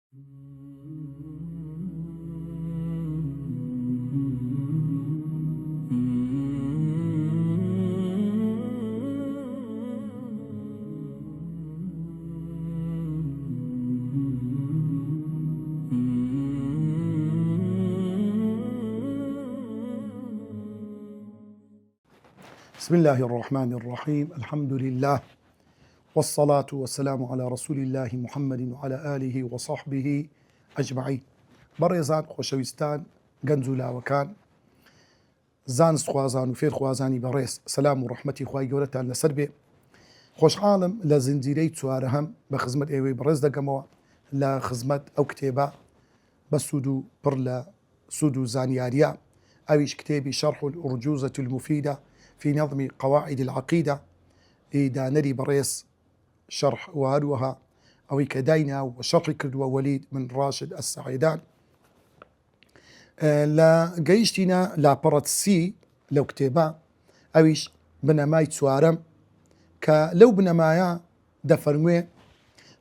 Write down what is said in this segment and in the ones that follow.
بسم الله الرحمن الرحيم. الحمد لله والصلاة والسلام على رسول الله محمد وعلى آله وصحبه أجمعين. بەڕێزان خۆشەویستان گەنج و لاوەکان، زانست خوازان و فێر خوازانی بەڕێز، سەلام و ڕەحمەتی خوای گەورەتان لەسەر بێ. خۆشحاڵم لە زنجیرەی چوارەهەم بە خزمەت ئێوەی بەڕێز دەگەمەوە لە خزمەت ئەو کتێبە بە سوود و پڕ لە سوود و زانیاریە، ئەویش کتێبی شەرح الأرجوزة المفيدة في نظم قواعد العقيدة دانري بريس شرح وهروها أو كداينا وشرح كردوا وليد من راشد السعيدان. لا جيشتنا لا برتسي لو كتابا أويش بنماي تسوارم كلو بنمايا دفرمي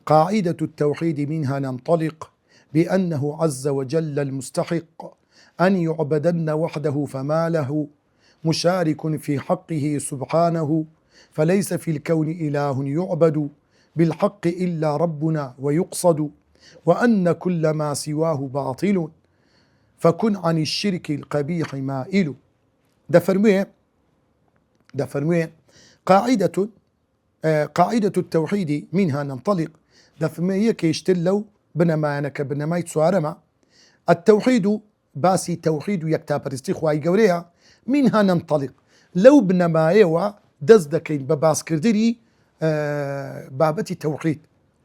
قاعدة التوحيد منها ننطلق بأنه عز وجل المستحق أن يعبدن وحده فما له مشارك في حقه سبحانه، فليس في الكون إله يعبد بالحق إلا ربنا ويقصد، وأن كل ما سواه باطل فكن عن الشرك القبيح مائل. دفرمي قاعدة التوحيد منها ننطلق. دفرمي كيشتلو بنمانك بنماي تسوارما التوحيد باسي توحيد يكتاب رستيخواي قوريها منها ننطلق. لو بنمايوا دز دكين بباس كردري بابتي توحيد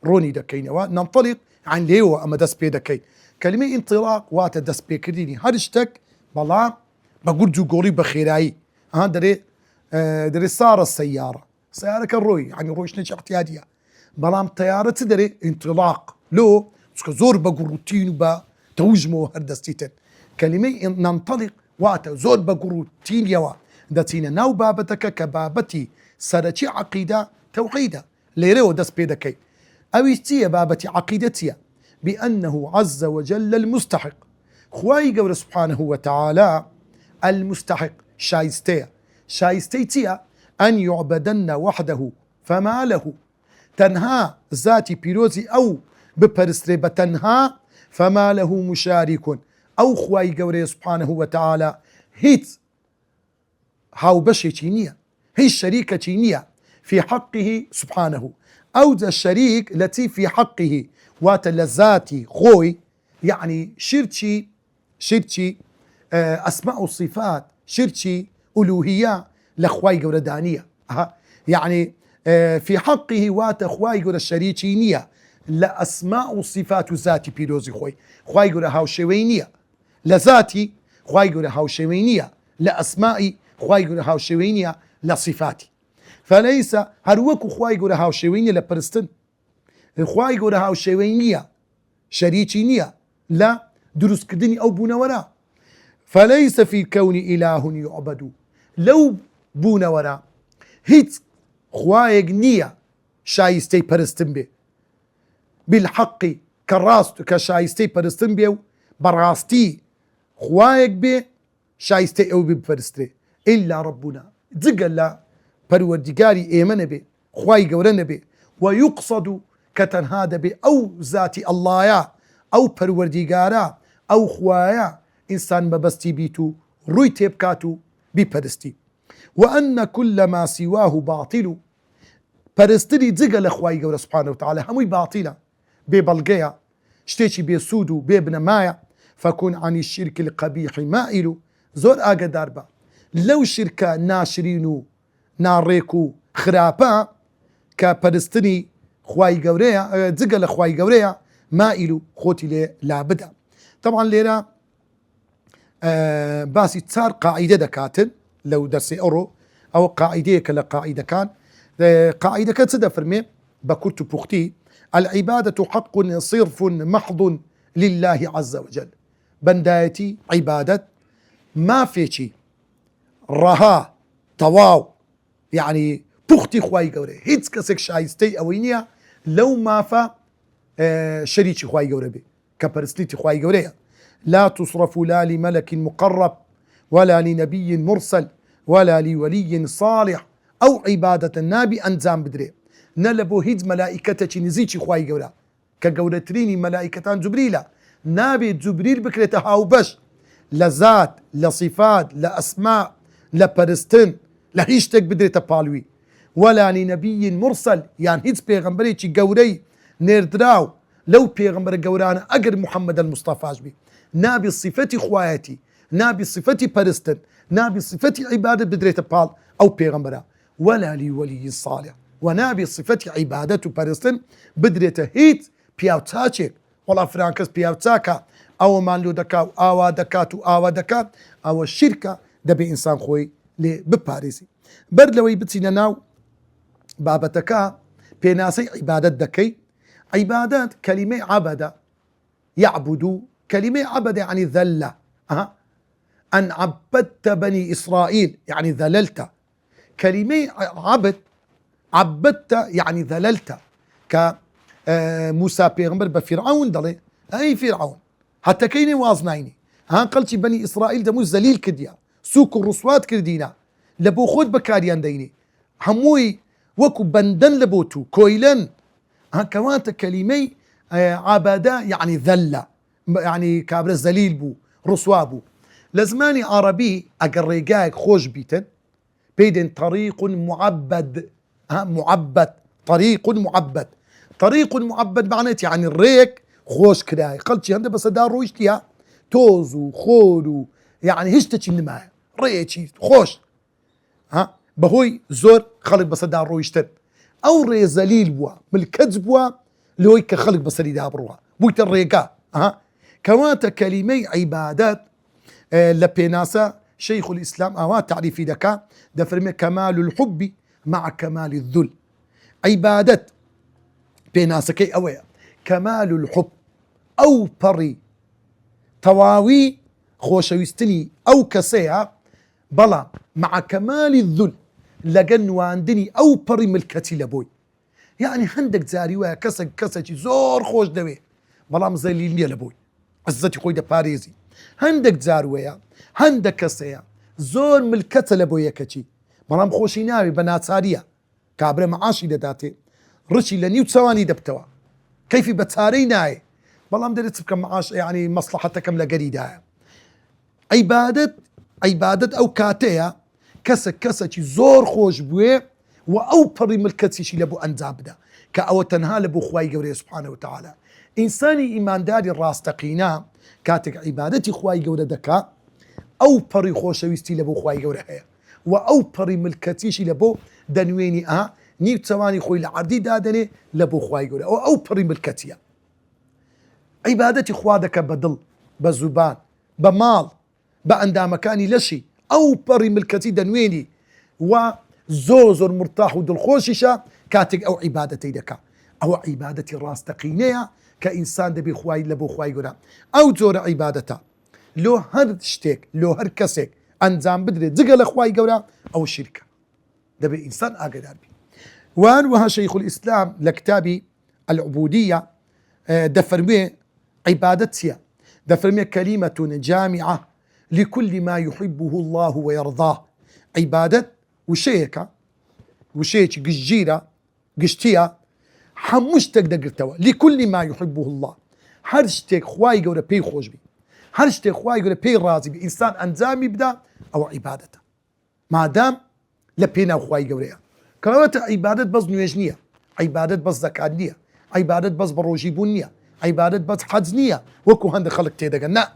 روني دكين ننطلق عن ليوا أما دس بي دكين كلمة انطلاق وات دس بي كرديني هرشتك بلا بقول جو قوري بخيراي دري صار السيارة كالروي يعني رويش نجح احتياجية بلام طيارة تدري انطلاق لو زور بقول روتين با توجمو هردستيتن كلمة ننطلق واتە زۆر بە گوڕوتینیەوە دەچینە ناو بابەتەکە کە بابەتی سەرەکی عەقیدە تەوحیدە، لێرەوە دەست پێ دەکەیت. ئەویش چییە؟ بابەتی عەقیدە چییە؟ بأنه عز وجل المستحق، خوای گەورە سبحانه وتعالى المستحق شایستەیە. شایستەی چییە؟ أن يعبدن وحده فما له، تەنها ذاتی پیرۆزی ئەو بپەرسترێ بە تەنها، فما له مشارك، أو خواي قوري سبحانه وتعالى هيت هاو بشي تشينية، هي الشريكة تشينية في حقه سبحانه، أو ذا الشريك التي في حقه واتلزاتي خوي، يعني شرتشي أسماء والصفات، شرتشي ألوهية لخواي قوري دانية، يعني في حقه وات خواي قوري الشريكينية لا أسماء والصفات ذاتي بيروزي خواي قوري هاو شوينية لذاتي، خواي قولي هاو شوينية لأسمائي، خواي قولي هاو شوينية لصفاتي. فليس هروكو خواي قولي هاو شوينية لبرستن، خواي قولي هاو شوينية شريكينية لا دروس كدني أو بونورا. فليس في الكون إله يعبد، لو بونورا هيت خواي نية شايستي برستن بي بالحق كراست كشايستي برستن بي براستي خوايك بي شايستي او بفرستري إلا ربنا دقل پروردگاري ايمن بي خواي قورن بي ويقصد كتنهاد بي او ذاتي الله يا او پروردگارا او خوايا انسان مبستي بيتو روي تبكاتو بفرستي. وأن كل ما سواه باطل، پرستري دقل خواي قور سبحانه وتعالى هموي باطلة ببلقيا شتيشي بيسودو ببنمايا، فكن عن الشرك القبيح مائل. زور ئاگادار بە لەو شرکە ناشرین و ناڕێک و خراپە کە پەرستنی خوای گەورەیە، جگە لە خوای گەورەیە، مائل و خۆتی لێ لابدە. طبعا لێرە باسی چار قاعیدە دەکاتن لەو دەرسێ ئەڕۆ، ئەو قاعیدەیەکە لە قاعیدەکان. قاعیدەکە چ دەفەرمێ بە کورت و پوختی؟ العبادة حق صرف محض لله عز وجل. بندايتي عبادة ما فيشي رها تواو يعني بوختي خواي قوري هيتس كسك شايستي اوينيا لو ما فا شريكي خواي قوري بي كبرستيتي خواي قوريا. لا تصرف لا لملك مقرب ولا لنبي مرسل ولا لولي صالح أو عبادة النبي أنزام بدري نلبو هيد ملائكة نزيتي خواي قورا كقورتريني ملائكتان جبريلا نابي جبريل بكرة هاو بش لذات لصفات لأسماء لبرستن لهيشتك بدري تبالوي ولا لنبي مرسل يعني هيد بيغمبري قوري نيردراو لو بيغمبر قورانا أقر محمد المصطفى بي نابي صفتي خواتي نابي صفتي برستن نابي صفتي عبادة بدري تبال أو بيغمبرا ولا لي ولي صالح ونابي صفتي عبادة برستن بدري تهيت بياوتاچێک وڵا فرانکەس پیاوچاکە ئەوە مانلو دەکا و ئاوا دەکات و ئاوا دەکات ئەوە شیرکە دەبێ ئینسان خۆی لێ بپارێزی. بەر لەوەی بچینە ناو بابەتەکە پێناسەی عیبادەت دەکەی. عیبادەت کەلیمەی عەبەدە يعبد كلمة عبد يعني ذل أن عبدت بني إسرائيل يعني ذللت. كلمة عبدت يعني ذللت ك موسى بيغمبر بفرعون دلي أي فرعون حتى كيني وازنايني قلتي بني إسرائيل دمو ذليل كديا سوق الرسوات كردينا لبو خود بكاريان ديني هموي وكو بندن لبوتو كويلن كوانت كلمة عبادة يعني ذلة يعني كابر الزليل بو رسوابو لزماني عربي أقريقاك خوش بيتن بيدن طريق معبد معبد طريق معبد طريق معبد معناته يعني الريك خوش كراي قلتي هنده بس دار رويشتيها توزو خورو يعني هشتشي نما ريكي خوش بهوي زور خلق بس دار رويشتن او ري زليل بوا من الكذب بوا لوي كخلق بس دابروها بويت الريقا كواتا كلمي عبادات لبيناسا شيخ الإسلام أوات تعريفي دكا دفرمي كمال الحب مع كمال الذل. عبادة بيناسا كي أويا كمال الحب أو بري تواوي خوشويستني أو كسيها بلا مع كمال الذل لقن واندني أو بري ملكتي لبوي يعني هندك زاري ويا كسك زور خوش دوي بلا مزيليني لبوي عزتي خوي دا باريزي هندك زارويا هندك كسيا زور ملكته لبويا كتي بلام خوشي ناوي بناتاريا كابره معاشي داتي رشي لنيو تسواني دبتوا كيف بتاري ناي بلام درت بكم معاش يعني مصلحتكم لقريدا. عبادة او كاتيا كسك زور خوش بوي واو بري ملكتي شي لبو انزابدا كاو تنها لبو خواي قوري سبحانه وتعالى. انساني ايمان داري الراستقينا كاتك عبادتي خواي قوري دكا او بري خوشويستي لبو خواي قوري هيا واو بري ملكتيشي لبو دنويني نيو تسواني خوي لعردي دادني لبو خواي قوري او بري ملكتيا. عبادتي خوادك بدل بزبان بمال باندام مكاني لشي او بري ملكتي دنويني وزوزر مرتاح ودل خوشيشا كاتك او عبادتي دكا او عبادتي راستقينيا كإنسان دبي خواي لبو خواي قورا او زور عبادته لو هر شتيك لو هر كسيك انزام بدري زقل خواي قورا او الشركة دبي انسان اقدر بي. وان وها شيخ الاسلام لكتابي العبودية دفرمي عبادتها دفرمي كلمة جامعة لكل ما يحبه الله ويرضاه. عبادة وشيكا وشيك قجيرة قشتيا حمشتك دقرتوا لكل ما يحبه الله هرشتك خواي قورا بي خوش بي هرشتك خواي قورا بي راضي بي إنسان أنزامي بدا أو عبادته ما دام لبينا خواي قورا كانت عبادة بس نويجنية عبادة بس زكانية عبادة بس بروجيبونية عبادة بس حزنية وكو هند خلق تيدا نا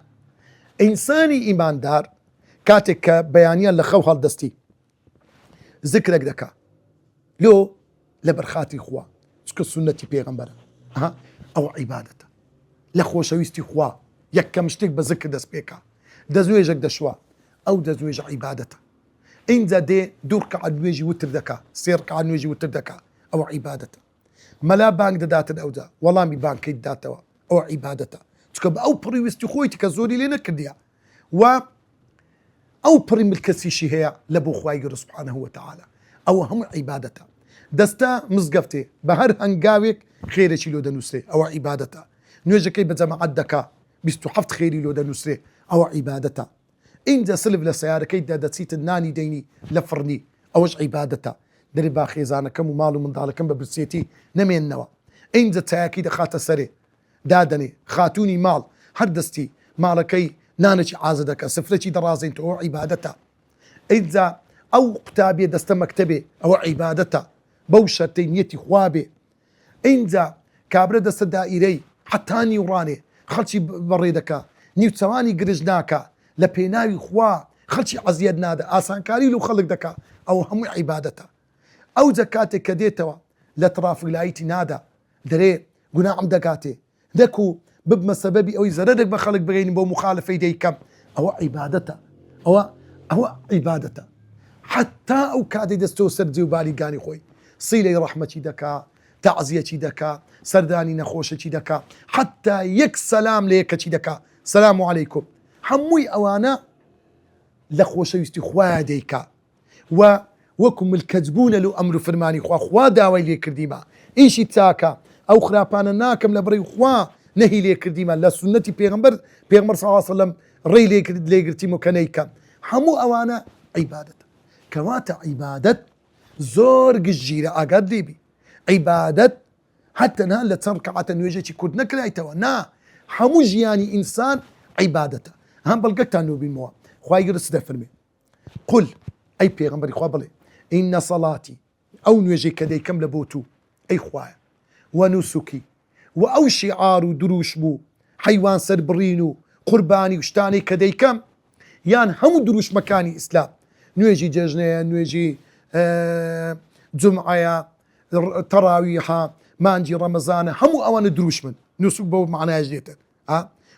إنساني إيمان دار كاتك بيانيا لخو هالدستي ذكرك دكا لو لبرخاتي خوا سكو سنتي بيغمبر او عبادته لخوشويستي خوا يكا مشتك بذكر دس بيكا دزويجك دشوا او دزويج عبادته ان دي دورك عن ويجي وتر دكا سيرك عن ويجي وتر دكا او عبادته ملا بانك دات الاودا والله مي بانك داتوا او عبادته تكب او بريوستي خويتك زوري لنا كديا و او بريم الكسيشي هي لبو خواي سبحانه وتعالى او هم عبادته دستا مزقفتي بهر هنقاويك خير شيلو دنوسي او عبادته نوێژەکەی بە جەماعەت دەکا 27 خێری لۆ دەنووسێ ئەوە عیبادەتە. اینجا سلف لە سیارەکەیدا دەچیتە نانی دەینی لە فڕنی ئەوەش عیبادەتە. دەری با خێزانەکەم و ماڵ و منداڵەکەم بە برسێتی نەمێننەوە. اینجا چایەکی دەخاتە سەرێ دادەنێ خاتوونی ماڵ هەر دەستی ماڵەکەی نانێکی عازە دەکە سفرەی دەڕازێنەوە عیبادەتە. اینجا ئەو قوتابێ دەستە مەکتەبێ ئەوە عیبادەتە بەو شەرتەی نیەتی خوا بێ. اینجا کابرا دەستە دائیرەی حتا نیوڕانێ خەڵکی بەڕێ دەکا نیوچەوانی گرژ ناکە لە پێناوی خوا خەڵکی عەزیەت نادە ئاسانکاری لەو خەڵک دەکا ئەو هەمووی عیبادەتە. ئەو جا کاتێک کە دێتەوە لە ترافیک نادا دەرێ گوناحم دەکاتێ دەکو ببمە سەبەبی ئەوەی زەرەرێک بە خەڵک بگەین بۆ مخالفەی دەیکەم ئەوە عیبادەتە. ئەوە عیبادەتە. حتا ئەو کاتێک دەستەوە سەر جێوباریگانی خۆی سیلەی ڕەحمەتی دەکا تەعزیەتی دەکا سەردانی نەخۆشەکی دەکا حتا یەک سەلام لە یەکەچی دەکا سەلام عەلەیکوم هەمووی ئەوانە لە خۆشەویستی خوایە دەیکا و وەکو ملکەجبوونە لەو ئەمر و فەرمانی خوا داوای لێکردیمە ئیشی چاکە ئەو خراپانە ناکەم لە بڕی خوا نەهی لێکردیمە لە سونەتی پێغەمبەر صلی الله علیه وسلم ڕێی لێگرتیم کە نەیکەم هەموو ئەوانە عیبادەتە. کەواتە عیبادەت زۆر گشتگیرە ئاگات لێبی. عیبادەت حتەنها لە چەند ڕکعاتە نوێژێکی کورد نەکرایتەوە نا هەموو ژیانی ئینسان عیبادەتە. هەم بەڵگەتان نوبینەوە خوای گەورە دەفەرمێ قل ئەی پێغەمبەری خوا بڵێ ئینە سەڵاتی ئەو نوێژەی کە دەیکەم لە بۆ تو ئەی خوایە وەنوسوکی و ئەو شیعار و دروش بوو حەیوان سەر بڕین و قوربانی و شتانەی کە دەیکەم یان هەموو دروشمەکانی ئیسلام نوێژی جەژنەیە نوێژی جومعەیە تەراویحە مانجی ڕەمەزانە هەموو ئەوانە دروش من نوسوک بەو معنایش دێتن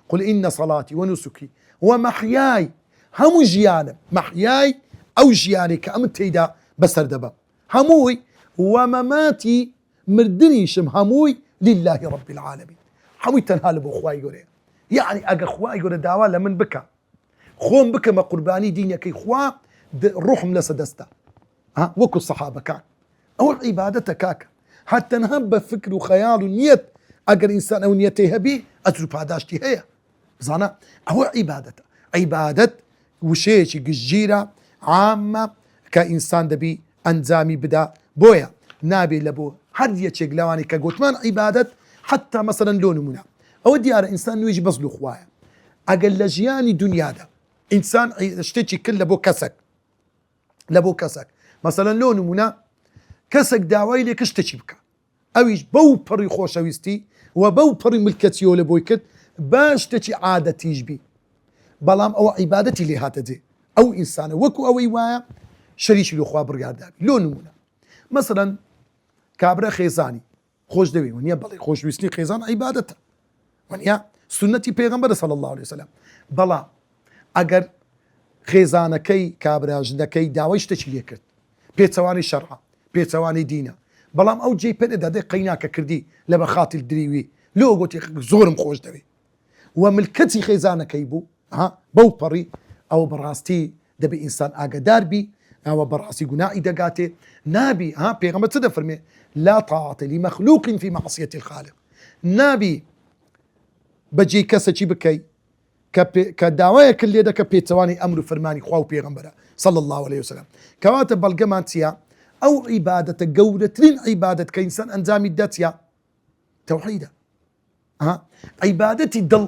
قل ئینە سەڵاتی وەنوسوکی ومەحیای هەموو ژیانم مەحیای ئەو ژیانێک کە ئەمن تێیدا بەسەر دەبە هەمووی ومەماتی مردنیشم هەمووی لله رب العالمین هەمووی تەنها لە بۆ خوای گەورەیە. یعنی ئەگە خوای گەورە داوا لە من بکە خۆم بکەمە قوربانی دینەکەی خوا ڕوحم لەسە دەستە وەکو سەحابەکان ئەوە عیبادەتە کاکە هەتەنها بە فکر و خەیاڵ و نیەت ئەگەر ئینسان ئەو نیەتەی هەبی ئەجر و پاداشتی هەیە بزانە ئەوە عیبادەتە. عیبادەت وشەیەکی گشتگیرە عامە کە ئینسان دەبی ئەنجامی بدا بۆیە نابێ لە بۆ هەر یەکێک لەوانی کە گوتمان عیبادەت حتا مەسەلەن لۆ نمونە ئەوە دیارە ئینسان نوێژی بەزل و خوایە ئەگەر لە ژیانی دنیادا ئینسان شتێکی کرد لە بۆ کەسێک مەسەلەن لۆ نمونە کەسێک داوای لێ شتێکی بکە ئەویش بەو پەڕی خۆشەویستی و بەو پەڕی ملکەتیەوە لە بۆی کرد با شتێکی عادەتیش بی بەڵام ئەوە عیبادەتی لێ هاتە جێ ئەو ئینسانە وەکو ئەوەی وایە شەریکی لە خوا بڕیاردابی. لۆ نمونە مەسەلەن کابرا خێزانی خۆش دەوێ وانە بەڵێ خۆشویستنی خێزان عیبادەتە وانە سنەتی پێغەمبەرە صلی الله عليه وسلم. بەڵام ئەگەر خێزانەکەی کابراژنەکەی داوای شتێکی لێ کرد پێچەوانی شەرعە پێچەوانی دینە بەڵام ئەو جێی پێدە دەدەی قەیناکە کردی لە بە خاتر دریوی لۆ گوتی زۆرم خۆش دەوێ و ملکەتی خێزانەکەی بوو بەو پەڕی ئەو بەڕاستی دەبێ ئینسان ئاگدار بی ئەوە بەڕاستی گوناحی دەگاتێ نابی پێغەمبەر چ دەفەرمێ لا طاعة لمخلوق في معصية الخالق نابی بەجێ کەسێکی بکەی کە داوایەکە لێ دەکە پێچەوانی ئەمر و فەرمانی خوا و پێغەمبەرە صلی الله عليه وسلم. کەواتە بەڵگەمان چییە؟ ئەو عیبادەتە گەورەترین عیبادەت کە ئینسان ئەنجامی دەدا چییە؟ تەوحیدە. عیبادەتی دڵ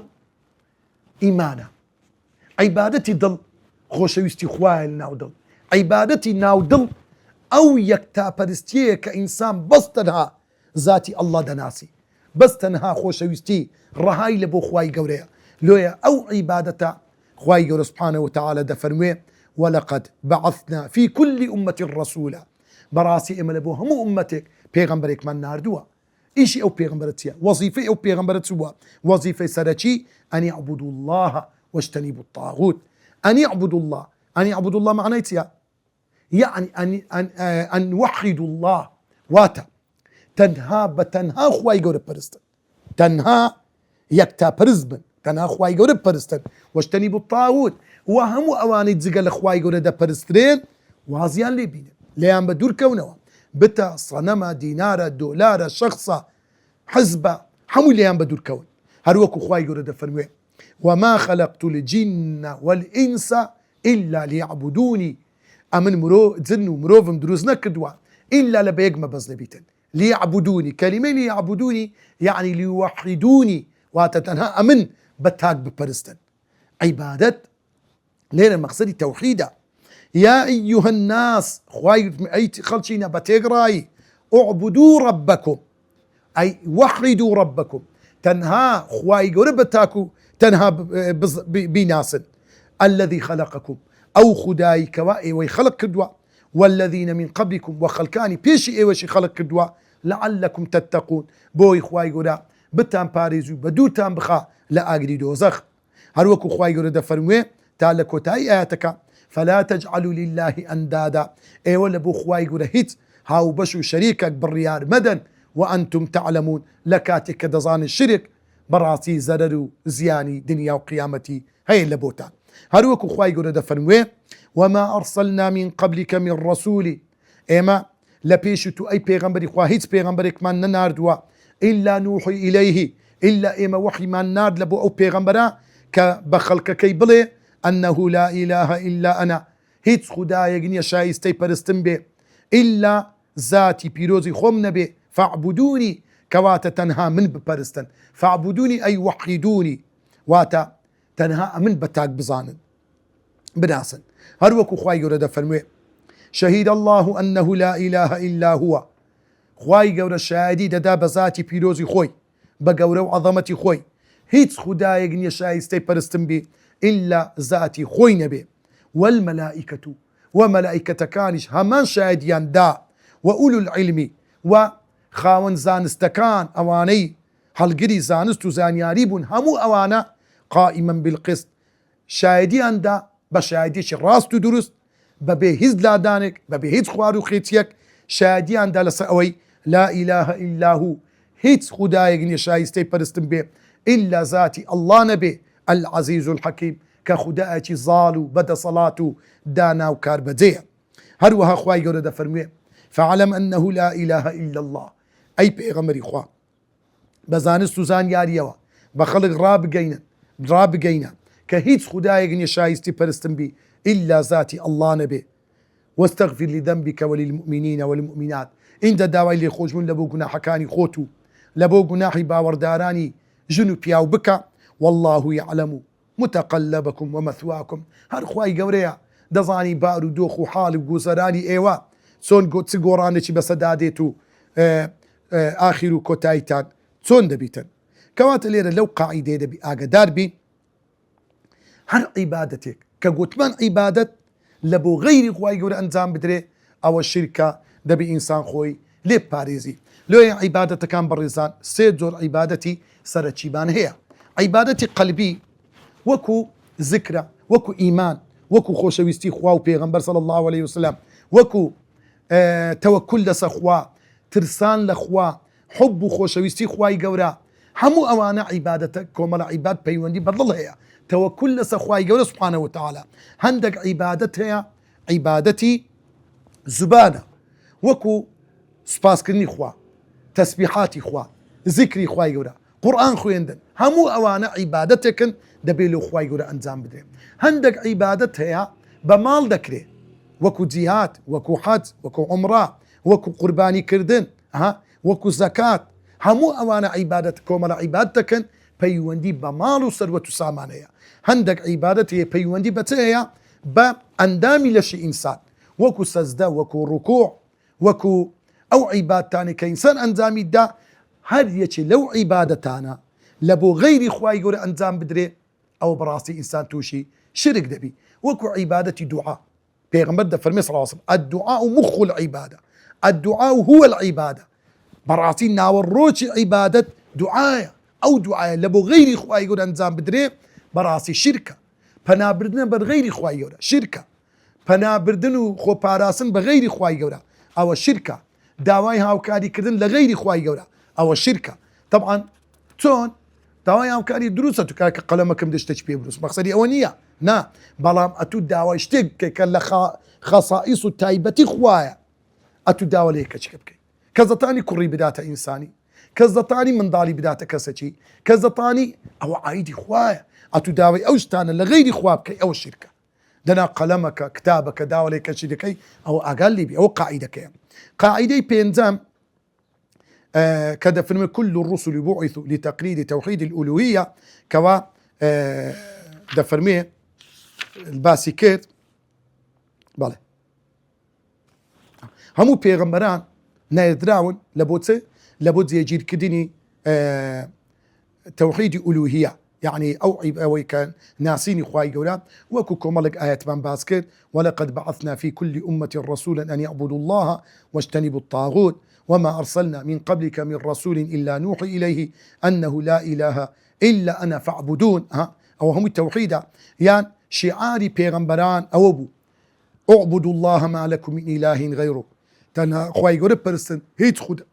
ئیمانە عیبادەتی دڵ خۆشەویستی خوایە لە ناو دڵ عیبادەتی ناو دڵ ئەو یەکتاپەرستیەیە کە ئینسان بەس تەنها ذاتی ئەڵڵا دەناسی بەس تەنها خۆشەویستی ڕەهای لە بۆ خوای گەورەیە. لۆیە ئەو عیبادەتە خوای گەورە سبحانه وتعالى دەفەرموێ ولقد بعثنا في كل أمة رسولا بەڕاستی ئێمە لە بۆ هەموو ئومەتێک پێغەمبەرێکمان ناردووە. ئیشی ئەو پێغەمبەرە چییە؟ وەزیفەی ئەو پێغەمبەرە چ بووە؟ وەزیفەی سەرەکی ئەن اعبدوا الله واجتنبوا الطاغوت. ئەن اعبدوا الله ئەن اعبدوا الله معنای چییە؟ يعني أن وحدوا الله واتە تەنها بە تەنها خوای گەورە پەرستن تەنها یەکتا پەرست بن تەنها خوای گەورە پەرستن واجتنبوا الطاغوت و هەموو ئەوانەی جگە لە خوای گەورە دەپەرسترێن وازیان لێ بینن لێیان بە دوورکەونەوە بتە سەنەمە دینارە دۆلارە شەخصە حزبە هەموو لێیان بە دوورکەون هەروەکو خوای گەورە دەفەرموێ وما خلقت الجن والإنس إلا ليعبدوني ئەمن جن و مرۆڤم دروست نەکردووە إلا لە بە یەک مەبەست دەبیتن ليعبدوني كلمة ليعبدوني يعني ليوحدوني واتە تەنها ئەمن بە تاک بپەرستن عیبادەت لێرە مەقسەدی تەوحیدە يا أيها الناس خوای ئەی خەڵچینە بە تێگڕایی اعبدوا ربكم أي وحدوا ربكم تنها خواي قرب تاكو تنها بناسن الذي خلقكم أو خداي كوائي ويخلق كدوا والذين من قبلكم وخلقاني بيشي ايوشي خلق كدوا لعلكم تتقون بوي خواي قرا بتان باريزو بدوتان بخا لا أجري دوزخ هروكو خواي قرا دفرموه تالكو تاي آياتك فلا تجعلوا لله أندادا اي ولا بو خواي قرا هيت هاو بشو شريكك بالريار مدن وأنتم تعلمون لكاتك دزان الشرك براسي زرر زياني دنيا وقيامتي هاي اللبوتان هروكو خواي قرا دفرموه وما أرسلنا من قبلك من رسول إما لبيشتو أي پیغمبري خواهيت پیغمبرك من ناردوا إلا نوحي إليه إلا إما وحي من نارد لبو أو پیغمبرا كبخلق كي بلي أنه لا إله إلا أنا هيت خدايا جنيا شايستي پرستن بي إلا ذاتي بيروزي خوم نبي فاعبدوني كواتا تنها من بپرستن فاعبدوني أي وحيدوني واتا تنها من بتاك بزانن بناسن هروكو خواي قورا دفرموه شهيد الله أنه لا إله إلا هو خواي قورا شهادي ددا بذاتي بيروزي خوي بقورا وعظمتي خوي هيت خدايا جنيا شايستي پرستن بي إلا ذاتي خوي نبي والملائكة وملائكة كانش همان شاهديان دا وأولو العلم وخاون زانستكان أواني هلقري زانستو زانياريبون همو أوانا قائما بالقسط شاهديان دا بشاهديش راستو درست ببي هز لا دانك ببي هز خوارو خيتيك شاهديان دا لسأوي لا إله إلا هو هيت خدايق نشايستي پرستن بي إلا ذاتي الله نبي العزيز الحكيم كخدايتي ظالو بدا صلاتو دانا وكاربديه هروها خواي قرد فرميه فعلم أنه لا إله إلا الله أي بيغمري خوا بزانستو زان ياريوا بخلق راب جينا كهيت خدايق نشايستي پرستن بي إلا ذاتي الله نبي واستغفر لذنبك وللمؤمنين والمؤمنات عند داوي اللي خوجون لبو جناح كاني خوتو لبو جناحي باورداراني جنو بياو بكا والله يعلم متقلبكم ومثواكم هر خواي قوريا دزاني بارو دوخو حال وقوزراني ايوا سون قد سيقوراني بسداديتو آخر كوتايتان سون دبيتن كوات الليرة لو قاعدة دبي آقدار بي هر عبادتك كقوتمان عبادت لبو غير خواي قوري انزام بدري او الشركة دبي انسان خوي ليه باريزي لو عبادتك كان بريزان سيدزور عبادتي سرچيبان هي عبادتي قلبي وكو ذكرى وكو إيمان وكو خوشويستي خوا وبيغمبر صلى الله عليه وسلم وكو توكل لسخوا ترسان لخوا حب خوشويستي خواي قورا همو أوانا عبادتك كوملا عباد بيوندي بدل هي توكل لسخواي قورا سبحانه وتعالى هندك عبادتها عبادتي زبانة وكو سباسكرني خوا تسبيحاتي خوا ذكري خواي قورا قرآن خويندن همو أوانا عبادتكن دبيلو خواي قورا أنزام بدري هندك عبادتها بمال دكري وكو جهاد وكو حج وكو عمره وكو قرباني كردن وكو زكاة همو أوانا عبادتكم ولا عبادتكن بيوندي بمالو سروة سامانية هندك عبادتي بيوندي بتايا بأندامي لشي إنسان وكو سجدة وكو ركوع وكو أو عبادتاني كإنسان أنزامي دا هر يشي لو عبادتانا لبو غير خواي قورا أنزام بدري أو براسي إنسان توشي شرك دبي وكو عبادتي دعاء بيغمبر ده فرمي صلى الله عليه وسلم الدعاء مخ العبادة الدعاء هو العبادة براسي ناوروش عبادة دعاء أو دعاء لبو غير خواي قورا أنزام بدري براسي شركة فنابردنا بغير خواي قورا شركة فنابردن خو باراسن بغير خواي قورا أو الشركة داواي هاوكاري كردن لغير خواي قورا أو الشركة طبعا تون داواي هاوكاري دروسة كاك قلمكم دشتش بيبروس مقصدي أونية نا بلام أتو داواي اشتق كلا خصائص تايبتي خوايا أتو داوا ليك شكبكي كزتاني كري بداتا إنساني كزتاني من ضالي بدات كسشي كزتاني أو عايدي خوايا أتداوي أوشتانا لغيري خوابك أو الشركة دنا قلمك كتابك داوليك شركي أو أقل بي أو قاعدة قاعدة بينزام كذا فرمي كل الرسل بعثوا لتقليد توحيد الألوهية كوا دفرمي الباسي كير بالي همو بيغمبران نايدراون لابد يجير كدني توحيد ألوهية يعني أو كان ناسيني خواي قولا وكو ملك آيات من باسكت ولقد بعثنا في كل أمة رسولا أن يعبدوا الله واجتنبوا الطاغوت وما أرسلنا من قبلك من رسول إلا نوحي إليه أنه لا إله إلا أنا فاعبدون أو هم التوحيد يعني شعاري بيغمبران أو أبو اعبدوا الله ما لكم من إله غيره تنها خواي قولا برستن هيت خود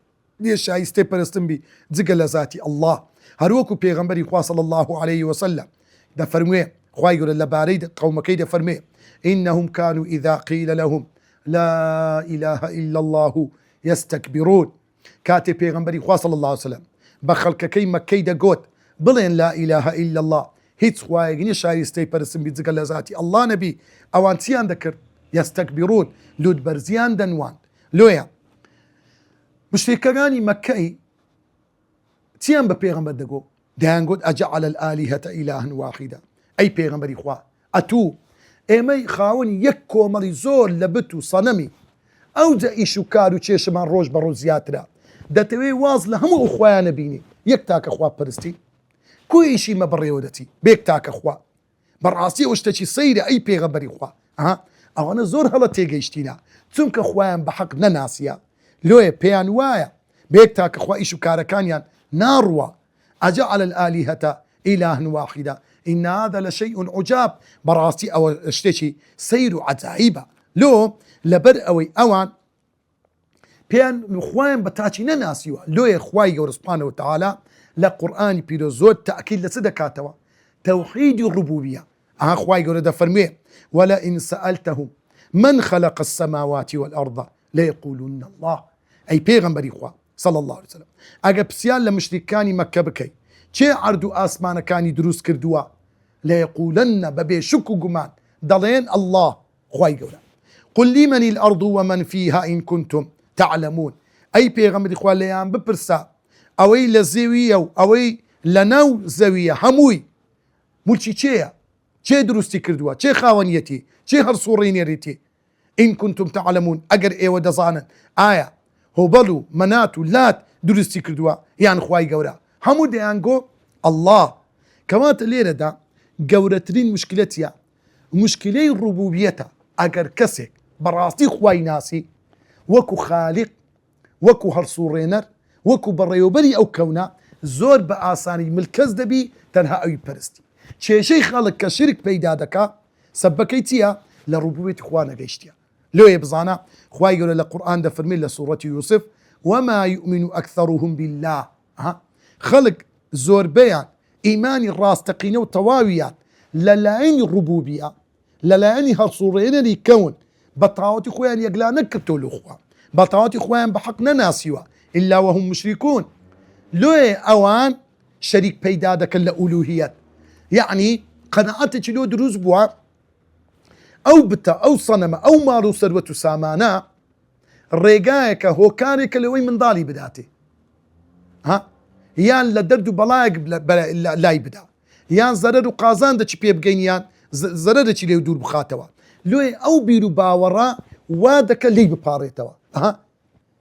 ليش شايستي برستن بي زقل ذاتي الله هروكو بيغمبري خوا صلى الله عليه وسلم ده فرمي خواي قولا لباريد قوم كيد فرمي إنهم كانوا إذا قيل لهم لا إله إلا الله يستكبرون كاتب بيغمبري خوا صلى الله عليه وسلم بخل كي مكيدة قوت بلين لا إله إلا الله هيت خواي شايستي برستن بي زقل ذاتي الله نبي أوانتيان ذكر يستكبرون لود برزيان دنوان لويا مشركاني مكي تيان ببيغمبر دقو دانقود أجعل الآلهة إلها واحدا أي بيغمبر إخوا أتو إيمي خاون يكو مري زور لبتو صنمي أو دا إيشو كارو تشيش من روج بروزياتنا دا توي واز لهم أخوانا بيني يكتاك أخوا برستي كو إيشي ما بريودتي بيكتاك أخوا براسي وشتشي سيري أي بيغمبر إخوا أو أنا زور هلا تيجيشتينا تسمك أخوان بحق نناسيا لوي بيان وايا بيكتاك أخوا إيشو كاركانيان ناروا أجعل الآلهة إلها واحدا إن هذا لشيء عجاب براسي أو اشتشي سير عجائبة لو لبرأوي أوان بيان نخوان بتاچي نناسيوا لو يخواي سبحانه وتعالى لقرآن بيروزود تأكيد لصدقاتوا توحيد الربوبية أخواي قرد فرمي ولا إن سألتهم من خلق السماوات والأرض ليقولون الله أي بيغمبر إخوة صلى الله عليه وسلم أجبسيان لمشركاني مكة بكي چه عردو آسمان كاني دروس كردوا ليقولن ببي شكو قمان دلين الله خواي قولا قل لي من الأرض ومن فيها إن كنتم تعلمون أي بيغمبر إخوة ليان ببرسا أوي لزيوية أوي لنو زوية هموي ملشي چه دروستي كردوا چه خاونيتي چه هرصورين ريتي إن كنتم تعلمون أجر إيه ودزانا آية هبلو مناتو لات دروستي كردوا يعني خواي قورا همو ديانقو الله كما تليرا دا قورترين مشكلتيا مشكلي الربوبيتا أجر كسك براسي خواي ناسي وكو خالق وكو هرصورينر وكو بريوبري أو كونا زور بآساني ملكز دبي تنها أي برستي شي خالق كشرك بيدا دكا سبكيتيا لربوبية إخوانا قيشتيا لو يبزانا خواي يقول القرآن ده فرمي لسورة يوسف وما يؤمن أكثرهم بالله خلق زور بيان إيماني الراس تقينه وتواويات للاين الربوبية للاين هالصورين اللي يكون بطاوتي خوان يقلا نكتوا الأخوة بطاوتي خوان بحقنا ناسيوا إلا وهم مشركون لو أوان شريك بيدا دك الألوهيات يعني قناعتك لو دروز بوا أو بتا أو صنم أو مارو سروة سامانا ريقايك هو كاريك لوين من ضالي بداتي يان لدردو بلايق لا يبدا يان زرر قازان دا بيه بقين يان زرر دا ليو دور بخاتوا لوي أو بيرو باورا وادك اللي بباريتوا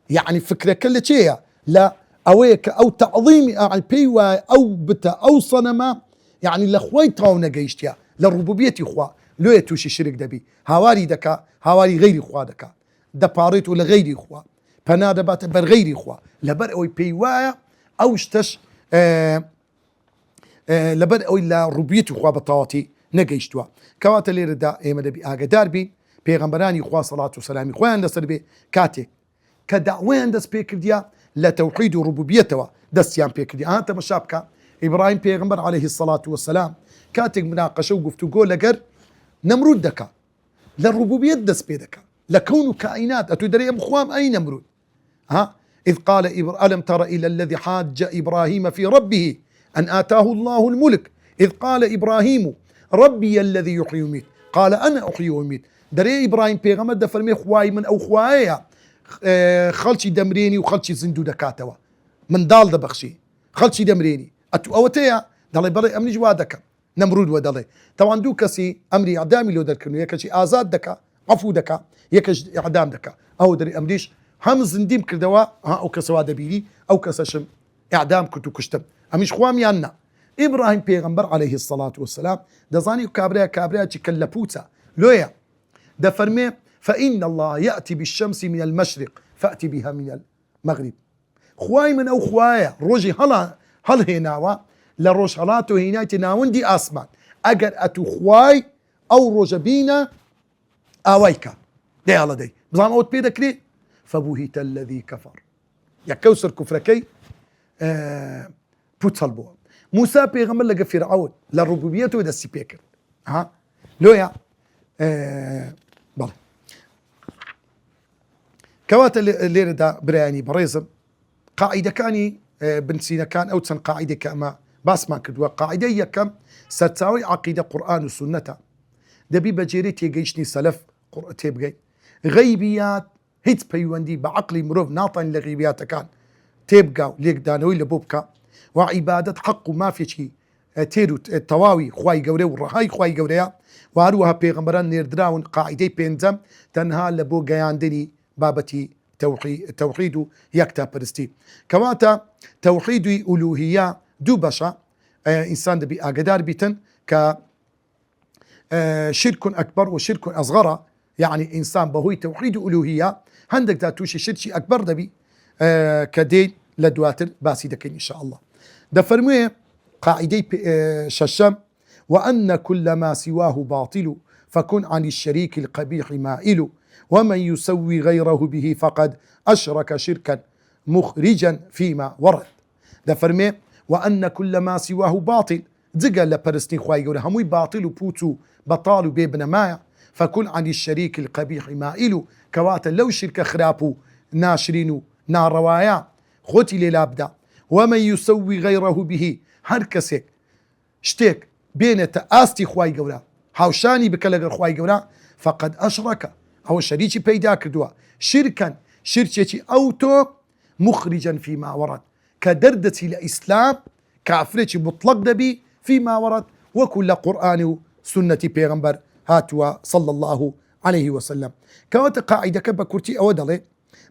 يعني فكرة كل شيء لا أويك أو تعظيمي يعني بيوا أو بتا أو صنما يعني لخوي تاونا قيشتيا للربوبية إخوة لو يتوشي شرك دبي هواري دكا هواري غير إخوة دكا دباريتو لغير إخوة بنادبات بر غير إخوة لبر أوي بيوايا أو اشتش لبر أوي لربوبية إخوة بطاوتي نقيشتوا كواتا لير دا إيما دبي آقا داربي بيغمبراني إخوة صلاة وسلامي إخوان دس بي كاتي كدعوين دس بيكرديا لتوحيد ربوبيتوا دس يان بيكرديا أنت مشابكا إبراهيم بيغمبر عليه الصلاة والسلام كاتق مناقشة وقفتو قول لقر نمرود دكا للربوبية دس بيدكا لكون كائنات أتدري مخوام أي نمرود إذ قال ألم تر إلى الذي حاج إبراهيم في ربه أن آتاه الله الملك إذ قال إبراهيم ربي الذي يحيي ويميت قال أنا أحيي ويميت دري إبراهيم بيغمر دفرمي خواي من أو خوايا خلشي دمريني وخلشي زندو دكاتوا من دال دبخشي خلشي دمريني أتو أوتيا دالي بري أمني جوادك نمرود ودالي طبعا دو كسي أمري إعدامي لو دركنو يكشي آزاد دكا عفو دكا يكش إعدام دكا أو دري أمريش هم زنديم كردوا أو كسوا دبيري أو كسشم إعدام كنتو كشتم أميش خوامي عنا إبراهيم بيغمبر عليه الصلاة والسلام دزاني كابريا تكلبوتا لويا ده فرمي فإن الله يأتي بالشمس من المشرق فأتي بها من المغرب خواي من أو خوايا روجي هل هناوا لروج هلاتو هنايتي ناوندي آسمان أجر أتو خواي أو روجبينا آويكا دي على دي بزان أوت بيدك ليه فبوهت الذي كفر يا كوسر كفركي بوتسال بوا موسى بيغمر لقى فرعون لربوبيته ودا السبيكر ها لويا بله كوات الليلة دا برياني بريزم قاعدة كاني بن سينا كان أو تسن قاعدة كما باس ما كدوا قاعدة هي كم ستساوي عقيدة قرآن وسنة دبي بجيري تيجيشني سلف تيبقي غيبيات هيت بيوندي بعقلي مروف ناطن لغيبيات كان تيبقى ليك دانوي لبوبكا وعبادة حق ما في شيء تيرو التواوي خواي قوري والرهاي خواي قوريا وهروها بيغمران نيردراون قاعدة بينزم تنها لبو قياندني بابتي توحيد يكتا برستي كواتا توحيد ألوهية دو بشا إنسان دبي أقدار بيتن ك شرك أكبر وشرك أصغر يعني إنسان بهوي توحيد ألوهية هندك دا توشي شرشي أكبر دبي كدين لدواتر باسي دكين إن شاء الله ده فرميه قاعدة ششم وأن كل ما سواه باطل فكن عن الشريك القبيح مائل ومن يسوي غيره به فقد أشرك شركا مخرجا فيما ورد ده فرميه وأن كل ما سواه باطل دقا لبرستين خواهي قولي هموي باطل وبوتو بطال بيبنا مايا فكن عن الشريك القبيح مائل كواتا لو شركة خرابو ناشرينو نار روايا خوتي للابدا ومن يسوي غيره به هركسك شتيك بين تآستي خواهي قولا هاوشاني بكالغر خواهي قولا فقد أشرك أو شريكي بيدا كردوا شركا شركتي أوتو مخرجا فيما ورد كدردتي الإسلام كعفرتي مطلق دبي فيما ورد وكل قرآن سنة بيغمبر هاتوا صلى الله عليه وسلم كوات قاعدة كبكورتي أودلي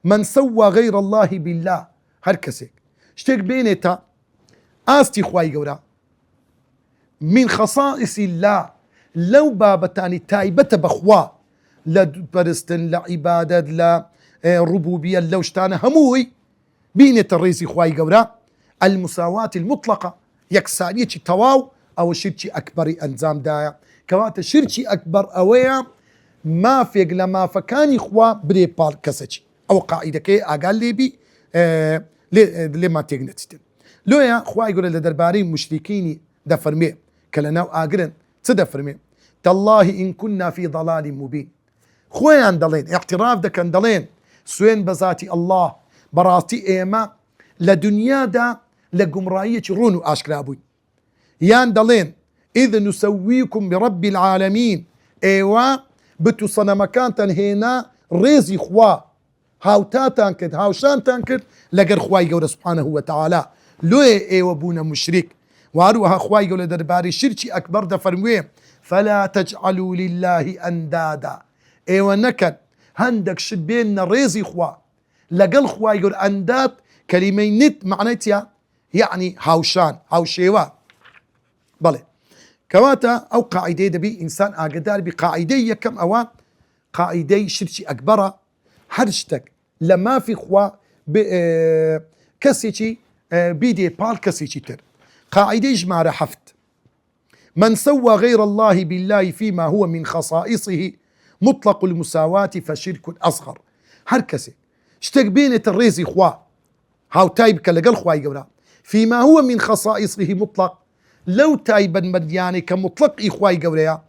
من سوى غير الله بالله هركسك شتيك بينتا آستي خواي قورا من خصائص الله لو بابتاني تايبة بخوا لبرستن لعبادة لا ربوبية لو شتانا هموي بينة الرئيسي خواي قورا المساواة المطلقة يكسانية تواو أو شركي أكبر أنزام دايا كوات شركي أكبر أويا ما فيق لما فكاني خوا بري بال كسجي أو قاعدة كي أقال لي بي لما تيغنتستن لويا خوا يقول لدرباري مشركيني دفرمي كلناو آقرن تدفرمي تالله إن كنا في ضلال مبين خوان دلين اعتراف دا كان دلين سوين بذاتي الله براتي إيما لدنيا دا لقمرائية رونو أشكرابوي يان دلين إذ نسويكم برب العالمين إيوا بتو صنمكان تنهينا ريزي خوا هاو تاتان كد هاو شان تانكد لقر خواي قول سبحانه وتعالى لوي ايوا بونا مشرك واروها خواي قول درباري شركي أكبر دا فرمويه فلا تجعلوا لله أندادا ايوا نكد هندك شد بيننا ريزي خوا لقل خواي قول أنداد كلمين نت معناتها يعني هاوشان هاوشيوا بلي كواتا أو قاعدة دبي إنسان أقدار بقاعدة يكم أوان قاعدة شرشي أكبر هرشتك لما في خوا كسيتي بيدي بال كسيتي تر قاعدة جمع حفت من سوى غير الله بالله فيما هو من خصائصه مطلق المساواة فشرك أصغر هركسي اشتك بينة الريزي خوا هاو تايب كالقل خواي قولا فيما هو من خصائصه مطلق لو تايبا مدياني كمطلق إخواي قوليا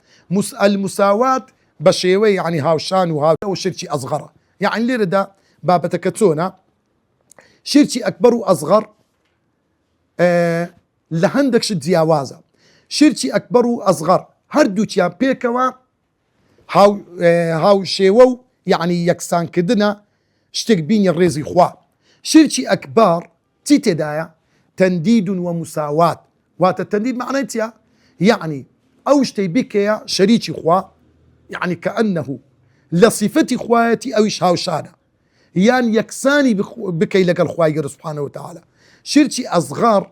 المساواة بشيوي يعني هاوشان وهاو شركي أصغر يعني اللي ردا بابا تكتسونا شركي أكبر وأصغر لهندك شد جیاوازە شرکی ئەکبەر و ئەزغەر هەردووچیان پێکەوە هاو شێوە و یعنی یەکسانکردنە شتێک بینی ڕێزی خوا. شرکی ئەکبەر چی تێدایە؟ تەندید و مساوات. واتە تەندید معنای چیە؟ یعنی ئەو شتەی بکەیە شەریکی خوا، یعنی کەئەنەه لە صیفەتی خوایەتی ئەویش هاوشانە، یان یەکسانی بکەی لەگەڵ خوای گەورە سوبحانەه وتەعالا. شرکی ئەزغەر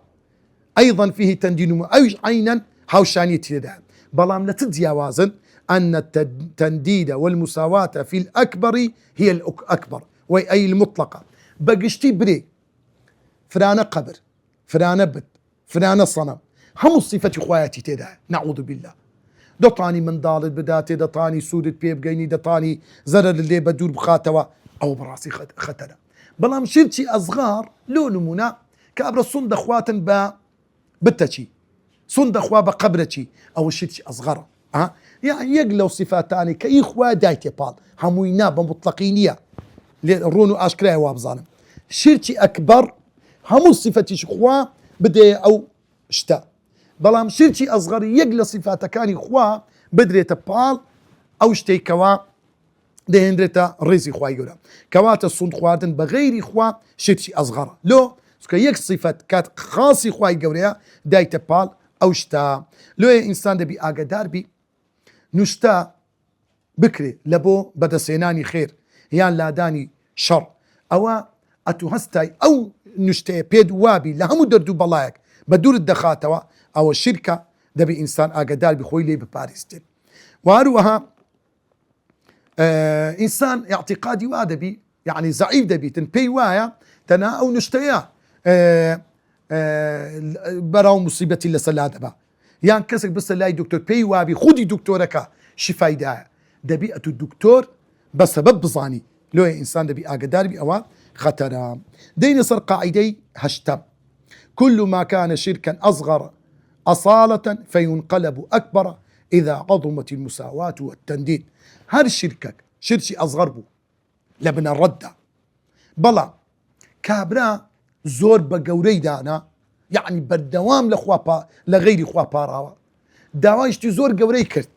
أيضا فيه تندين أيش عينا هاوشانية تيدا بلام لتجاوزن أن التنديد والمساواة في الأكبر هي الأكبر أي المطلقة. بقشتي بري فرانا قبر فرانا بت فرانا صنم هم الصفة خواتي تيدا نعوذ بالله. دطاني من ضالد بداتي دطاني سودت بيب جيني دطاني زرر اللي بدور بخاتوا أو براسي ختنا. بلام شرتي أصغار لو نمونا كأبر الصند أخواتن با بتشي صند أخوا بقبرتشي أو شرتي أصغر يعني يقلوا صفات تاني كإخوة دايتي بال هموينا بمطلقينية رونو أشكرا وابظالم. شرتي أكبر همو صفتي شخوا بدي أو شتا بلام شرتي أصغر يقل صفات كاني خوا بدري تبال أو شتي كوا دهندرتا رزي خوا يقولا كواتا صند خواتن بغير خوا شرتي أصغر لو يك صفة كات خاصي خواي قوريا دايت بال أو شتا لو إنسان دبي أقدار بي نشتا بكري لبو بدا سيناني خير يان لاداني شر أو أتوهستاي أو نشتا بيد وابي لهمو دردو بلايك بدور الدخاتوا أو الشركة دبي إنسان أقدار بخوي لي بباريستين واروها إنسان اعتقادي وادبي يعني زعيف دبي تنبي وايا تنا أو نشتيا براو مصيبتي لسلادة يان كسك بس لاي دكتور بي وابي خودي دكتورك شفاي دا دبيئة الدكتور بسبب بظاني لو إنسان دبي أقدار بي أوا خطرا. دين صار قاعدي هشتم كل ما كان شركا أصغر أصالة فينقلب أكبر إذا عظمت المساواة والتنديد. هر شركك شركي أصغر بو لبنا الردة بلا كابرا زور بقوري دانا يعني بالدوام لغير خوا باراوا داوايشتي زور قوري كرت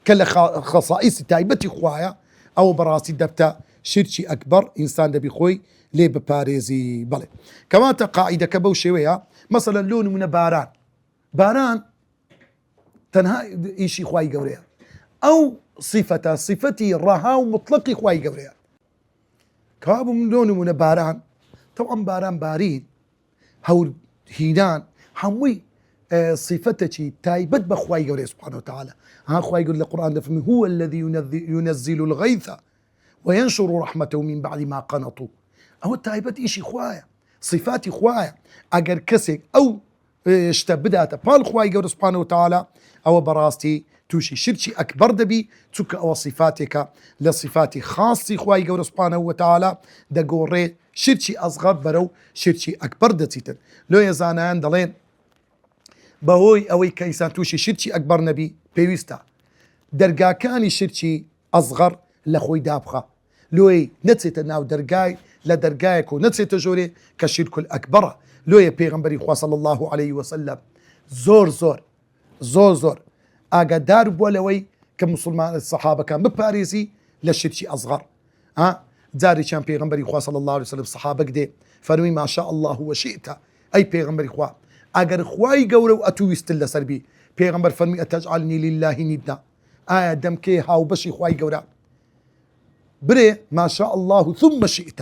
كلا خصائص تايبتي خوايا او براسي دبتا شرشي اكبر انسان دبي خوي لي بباريزي بلي كمان قاعده كبو شويه مثلا لون من باران تنها ايشي خواي قوري او صفتي رها مطلقي خواي قوري كابو من لون من باران طبعا باران بارين هول هينان هموي صفتك تايبت بخواي قولي سبحانه وتعالى. ها خواي يقول القرآن فمن هو الذي ينزل الغيث وينشر رحمته من بعد ما قنطوا. أو تايبت إيشي خوايا صفاتي خوايا أجر كسك أو اشتبدات بال خواي قولي سبحانه وتعالى أو براستي توشي شرشي أكبر دبي تك أو صفاتك لصفاتي خاصي خواي قولي سبحانه وتعالى دقوري شرشي أصغر برو شرشي أكبر دتيتن لو يزانان دلين بهوي أوي كيسان توشي شرشي أكبر نبي بيويستا درقا كاني شرشي أصغر لخوي دابخة لوي نتسيت ناو درقاي لدرقايكو نتسيت جوري كشرك الأكبر لوي بيغمبري خوا صلى الله عليه وسلم زور أقدار بولوي كمسلمان الصحابة كان بباريسي لشرشي أصغر داري كان بيغمبري خوا صلى الله عليه وسلم صحابة قدي فرمي ما شاء الله وشئت أي بيغمبري خوا أجر خواي قولوا أتويست الله سربي بيغمبر فرمي أتجعلني لله ندنا آدم كي هاو بشي خواي قولا بري ما شاء الله ثم شئت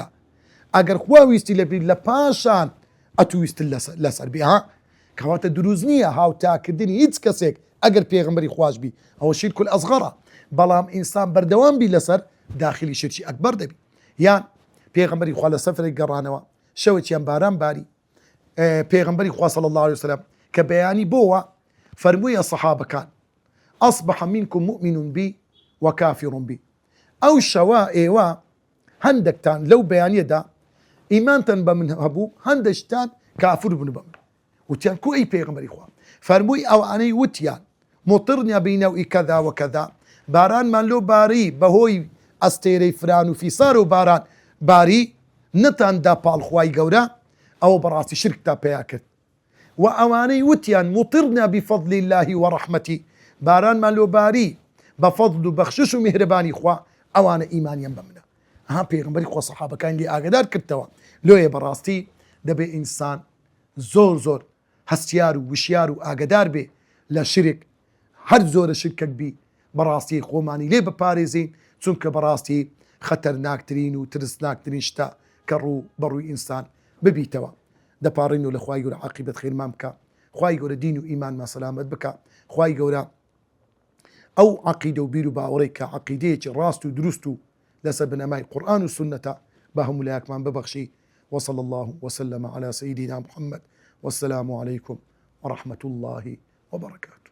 أجر خواويستي لبي لباشان أتويست الله سربي كواتا دروزنية هاو تاكدني يتكسك أجر بيغمبري خواج بي هو شرك الأصغر بلام إنسان بردوان بي لسر داخلي شرشي أكبر دبي يان بيغمبري خوا لسفر قرانوا شوت يان باران باري بيغمبري خوا صلى الله عليه وسلم كبياني بوا فرموا يا صحابة كان أصبح منكم مؤمن بي وكافر بي أو شواء إيوا هندك تان لو بياني دا إيمان تن بمن هبو هندش تان كافر بن بمن وتيان كو أي بيغمبري خوا فرموي أو أني وتيان مطرني بينوي كذا وكذا باران من لو باري بهوي أستيري فران وفي صاروا باران باري نەتاندا پاڵخوای گەورە ئەوە بەڕاستی شرکتا پێیا کرد و ئەوانەی وتیان مطرنا بفضل الله وەڕەحمەتی بارانمان لۆباری بە فەضل و بەخشش و میهرەبانی خوا ئەوانە ئیمانیان بە منە. ئەها پێغەمبەری خوا سەحابەکان لێ ئاگادار کردەوە. لۆیە بەڕاستی دەبێ ئینسان زۆر هەستیار و وشیار و ئاگدار بێ لە شرک، هەر زۆرە شرکەک بی بەڕاستی خۆمانی لێ بپارێزین، چونکە بەڕاستی خەتەرناکترین و ترسناکترین شتە کە ڕوو بەڕووی ئینسان ببیتەوە. دەپاڕین و لە خوای گەورە عاقیبەت خێرمان بکە، خوای گەورە دین و ئیمانمان سەلامەت بکە، خوای گەورە ئەو عەقیدە و بیر و باوەڕێک کە عەقیدەیەکی ڕاست و دروست و لەسەر بنەمای قورئان و سونەتە بە هەموو لایەکمان ببەخشی. وصلى الله وسلم على سيدنا محمد والسلام عليكم ورحمة الله وبركاته.